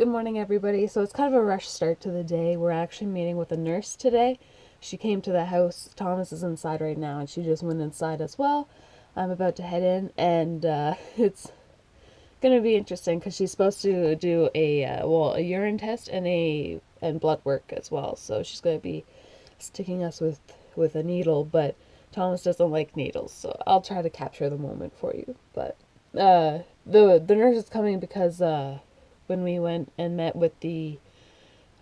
Good morning, everybody. So it's kind of a rush start to the day. We're actually meeting with a nurse today. She came to the house. Thomas is inside right now, and she just went inside as well. I'm about to head in, and it's going to be interesting because she's supposed to do a urine test and blood work as well. So she's going to be sticking us with a needle, but Thomas doesn't like needles, so I'll try to capture the moment for you. But the nurse is coming because when we went and met with the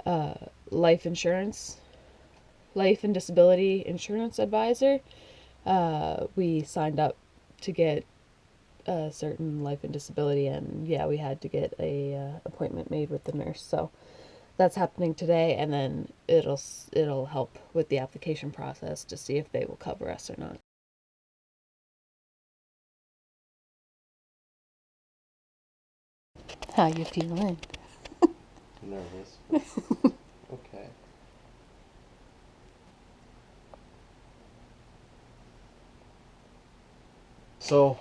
uh, life and disability insurance advisor, we signed up to get a certain life and disability, and yeah, we had to get a appointment made with the nurse. So that's happening today, and then it'll help with the application process to see if they will cover us or not. How you feeling? Nervous. Okay. So,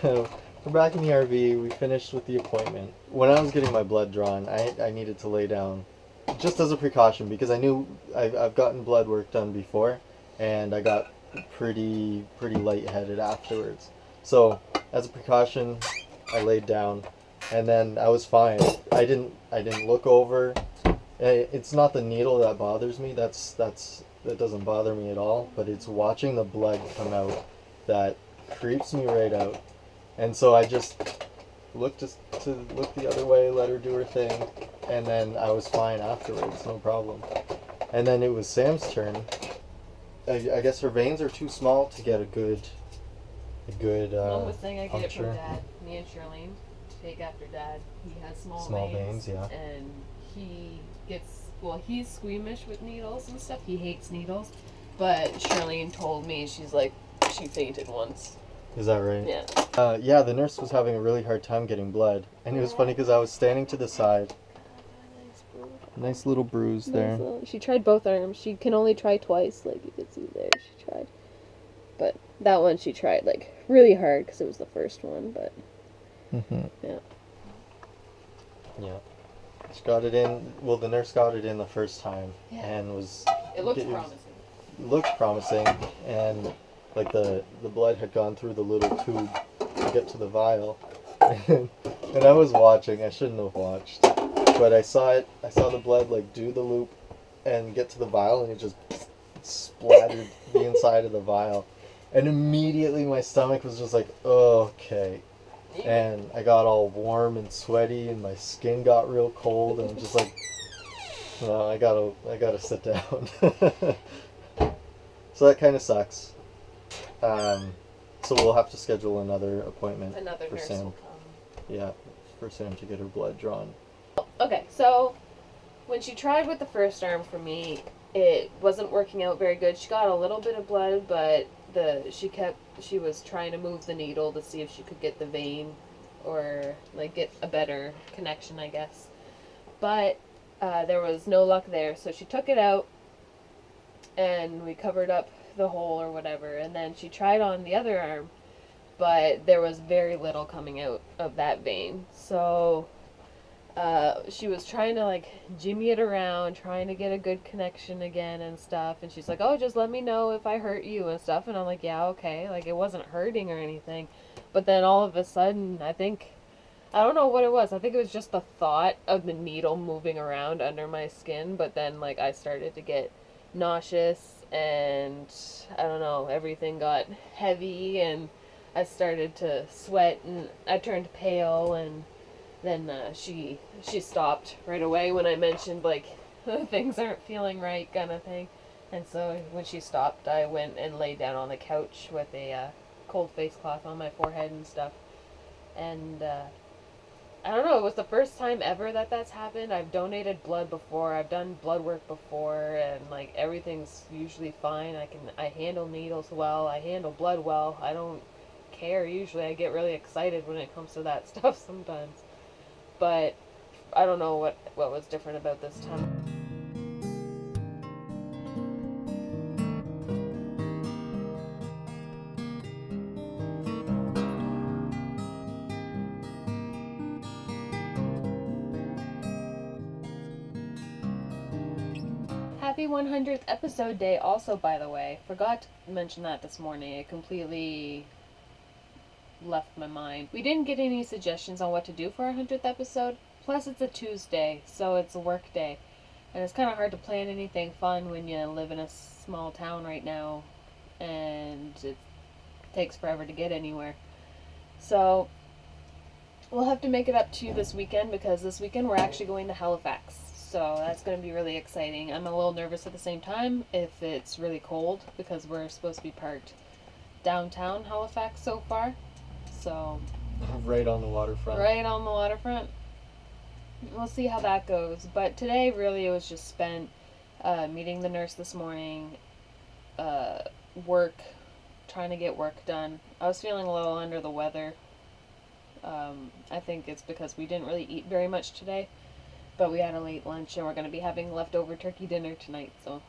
we're back in the RV. We finished with the appointment. When I was getting my blood drawn, I needed to lay down just as a precaution because I knew I've gotten blood work done before, and I got pretty lightheaded afterwards. So, as a precaution, I laid down, and then I was fine. I didn't look over. It's not the needle that bothers me. That doesn't bother me at all. But it's watching the blood come out that creeps me right out. And so I just looked to look the other way, let her do her thing, and then I was fine afterwards, no problem. And then it was Sam's turn. I guess her veins are too small to get a good. Mom was saying I get it from puncture. Dad. Me and Charlene take after Dad. He has small veins, yeah. and he's squeamish with needles and stuff. He hates needles, but Charlene told me she fainted once. Is that right? Yeah. Yeah, the nurse was having a really hard time getting blood. And it was funny because I was standing to the side. Nice little bruise there. She tried both arms. She can only try twice, like you could see there. She tried. But that one she tried, like, really hard because it was the first one, but yeah. Yeah. She got it in, well, the nurse got it in the first time, Yeah. and It looks promising. Looked promising, and like the blood had gone through the little tube to get to the vial. And I was watching. I shouldn't have watched, but I saw the blood like do the loop and get to the vial, and it just splattered the inside of the vial, and immediately my stomach was just like, oh, okay. And I got all warm and sweaty, and my skin got real cold, and I'm just like, no, I gotta sit down. So that kind of sucks. So we'll have to schedule another appointment Another for nurse Sam. will come. Yeah, for Sam to get her blood drawn. Okay, so when she tried with the first arm for me, it wasn't working out very good. She got a little bit of blood, but she was trying to move the needle to see if she could get the vein or like get a better connection, I guess. But there was no luck there, so she took it out and we covered up the hole or whatever, and then she tried on the other arm, but there was very little coming out of that vein. So she was trying to like jimmy it around, trying to get a good connection again and stuff, and she's like, oh, just let me know if I hurt you and stuff, and I'm like, yeah, okay. Like, it wasn't hurting or anything, but then all of a sudden, I don't know what it was. I think it was just the thought of the needle moving around under my skin, but then like I started to get nauseous, and I don't know, everything got heavy, and I started to sweat, and I turned pale, and then she stopped right away when I mentioned like things aren't feeling right kind of thing. And so when she stopped, I went and laid down on the couch with a cold face cloth on my forehead and stuff. And I don't know, it was the first time ever that that's happened. I've donated blood before, I've done blood work before, and like everything's usually fine. I handle needles well, I handle blood well. I don't care usually. I get really excited when it comes to that stuff sometimes. But I don't know what was different about this time. happy 100th episode day also, by the way. Forgot to mention that this morning. It completely left my mind. We didn't get any suggestions on what to do for our 100th episode. Plus, it's a Tuesday, so it's a work day. And it's kind of hard to plan anything fun when you live in a small town right now. And it takes forever to get anywhere. So, we'll have to make it up to you this weekend, because this weekend we're actually going to Halifax. So that's going to be really exciting. I'm a little nervous at the same time if it's really cold, because we're supposed to be parked downtown Halifax so far. So Right on the waterfront. right on the waterfront. We'll see how that goes. But today really it was just spent meeting the nurse this morning, work, trying to get work done. I was feeling a little under the weather. I think it's because we didn't really eat very much today. But we had a late lunch, and we're going to be having leftover turkey dinner tonight, so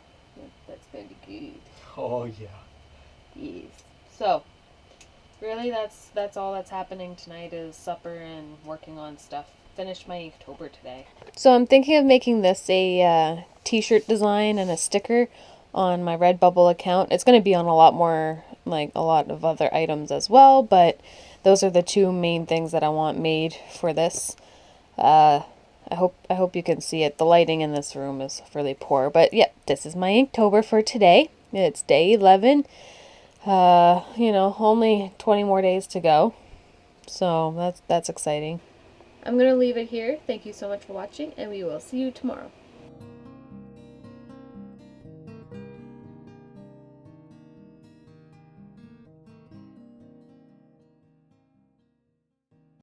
that's going to be good. Oh, yeah. Yes. So, really, that's all that's happening tonight is supper and working on stuff. Finished my Inktober today. So I'm thinking of making this a t-shirt design and a sticker on my Redbubble account. It's going to be on a lot more, like a lot of other items as well, but those are the two main things that I want made for this. I hope you can see it. The lighting in this room is really poor. But yeah, this is my Inktober for today. It's day 11. Only 20 more days to go. So that's exciting. I'm going to leave it here. Thank you so much for watching, and we will see you tomorrow.